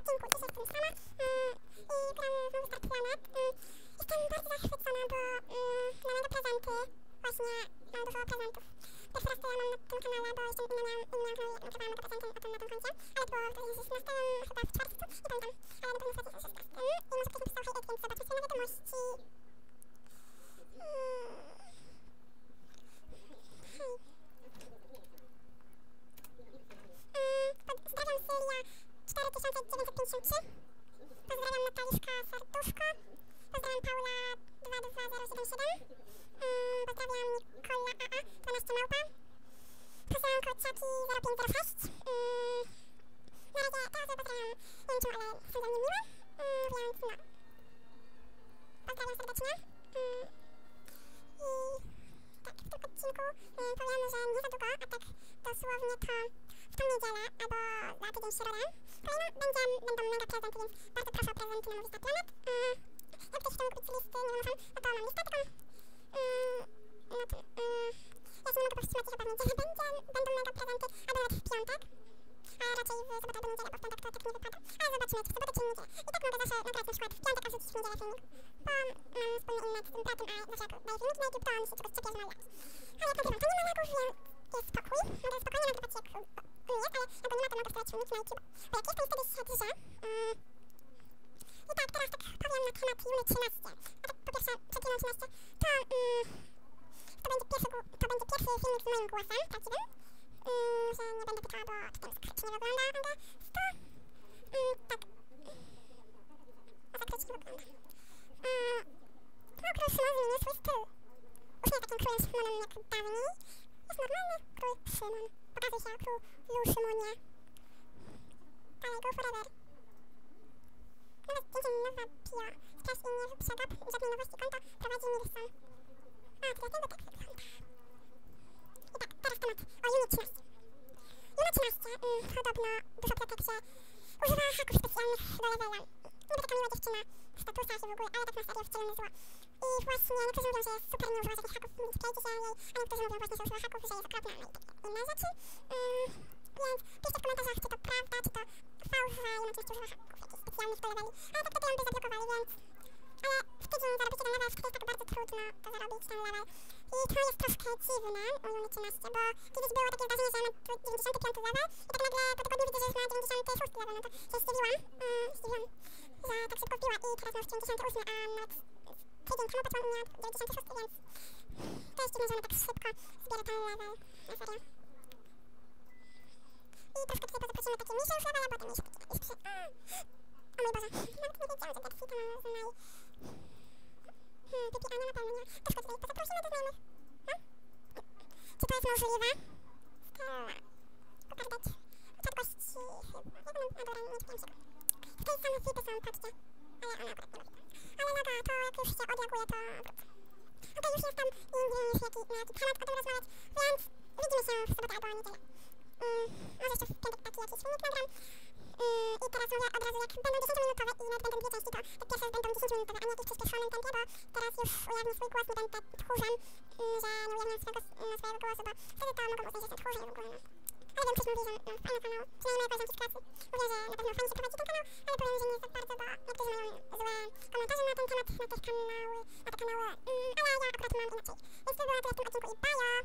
odcinku dzisiaj jestem sama i gram znowu Star Planet. Jestem bardzo zachwycona, bo na mega prezenty, właśnie mam dużo prezentów. Pierwszy raz to ja mam na tym kanale, bo jeszcze nie miałam kanału, jak nagrywałam mega prezenty na tym koncie, ale to było w 16, chyba w czerwcu, nie pamiętam, ale na pewno w 2016. I może ktoś napisał hej, więc zobaczmy sobie na wiadomości. Pozdrawiam Syria 4953. Pozdrawiam Nataliszka Serduszko. Pozdrawiam Paula 22077. Pozdrawiam Nikola AA 12 małpa. Pozdrawiam Kociaki 0506. Na razie teraz pozdrawiam, nie wiem czemu, ale są dla mnie miłe. Więc no. Pozdrawiam serdecznie. I tak, w tym odcinku powiem, że nie za długo, a tak dosłownie to w tą niedzielę albo za tydzień w środę będą mega prezenty, więc bardzo proszę o prezenty na mój Star Planet. Jak ktoś chce kupić listy, nie wiem, no to mam listę, tylko ja się nie mogę powstrzymać i chyba w niedzielę będą mega prezenty, albo nawet w piątek, a raczej w sobotę albo niedzielę, bo w piątek to tak nie wypada, ale zobaczymy, czy w sobotę czy w niedzielę. I tak mogę zawsze nagrać na przykład w piątek, a wrzucić w niedzielę filmik, bo mam wspólny inny z tym bratem, a zawsze jak daję filmiki na YouTube, to on się czegoś czepia, że ma lagów. Ale jak nagrywam, to nie ma lagów, więc jest spokój, mogę spokojnie nagrywać jak jest, ale jak go nie ma, to mogę wstawiać filmiki na YouTube, bo jak jest, to wtedy się drze. I tak, teraz tak powiem na temat Juny 13. A tak po pierwsze, przed Juną 13, to będzie pierwszy filmik z moim głosem, prawdziwym. Że nie będę pytała, bo to tam skrycznie wygląda, ale to... tak. A zakrycznie wygląda. No, król Szymon zmienił swój styl. Już nie takim królem Szymonem jak dawniej. Jest normalny król Szymon. Pokazuj się, królu Szymonie. Dalej, go forever. Nowe zdjęcie, nowa pio. Straż i nie przegap. Żadnej nowości konta prowadzi Milson. A, to dlatego tak wygląda. I tak, teraz temat o Junie 13. Juna 13 podobno dużo plotek, że używa haków specjalnych do levela. Niby taka miła dziewczyna w statusach i w ogóle, ale tak na serio wcielone zło. I właśnie niektórzy mówią, że jest super nie używać takich haków, więc przejdzie się jej, a niektórzy mówią właśnie, że używa haków, że jest okropna, no i takie inne rzeczy. Więc piszcie w komentarzach, czy to prawda, czy to fałsza, i oczywiście używa haków jakichś specjalnych do leveli. Ale tak to ją by zablokowali, więc... Ale w tydzień zarobicie ten level, w którym jest tak bardzo trudno to zarobić ten level. I to jest troszkę dziwne u Juny 13, bo kiedyś było takie zdarzenie, że mamy 95 level i tak nagle po tygodniu widzę, że już ma 96 level, no to się zdziwiłam, że tak szybko wbiła i teraz ma już 98, a nawet tydzień temu patrzyłam, miała 96, więc to jest dziwne, że ona tak szybko zbiera ten level, na serio. I troszkę tutaj pozaprosimy takie mniejsze już levele, bo te mniejsze takie jest przy... O mój Boże, nawet nie wiedziałam, że Getfita mam z mojej... Pipi, a nie na pewno nie. Troszkę tutaj pozaprosimy do znajomych. No? Czy to jest możliwe? Stella. Pokardać. Rzadkości chyba. Jak mam... A dobra, nie czytałem się. Tutaj same flipy są, patrzcie. Ale ona akurat nie lubi. Ale noga, to jak już się odreaguje, to wrócę. Okej, już jestem i nie wiem już na jaki temat o tym rozmawiać, więc widzimy się w sobotę albo niedzielę. Może jeszcze w piątek taki jakiś filmik nagram. I teraz mówię od razu, jak będą 10-minutowe i nawet będą dwie części, to te pierwsze będą 10-minutowe, a nie jakieś przyspieszonym tempie, bo teraz już ujawnię swój głos, nie będę tchórzem, że nie ujawniam swojego głosu, bo wtedy to mogą uznać, że jestem tchórzem w ogóle, no. Ale wiem, ktoś mówi, że fajny kanał, przynajmniej moje koleżanki z klasy mówią, że na pewno fajnie się prowadzi ten kanał, ale powiem, że nie jest tak bardzo, bo niektórzy mają złe komentarze na ten temat, na te kanały, ale ja akurat mam inaczej. Więc to było na tyle w tym odcinku i bajo!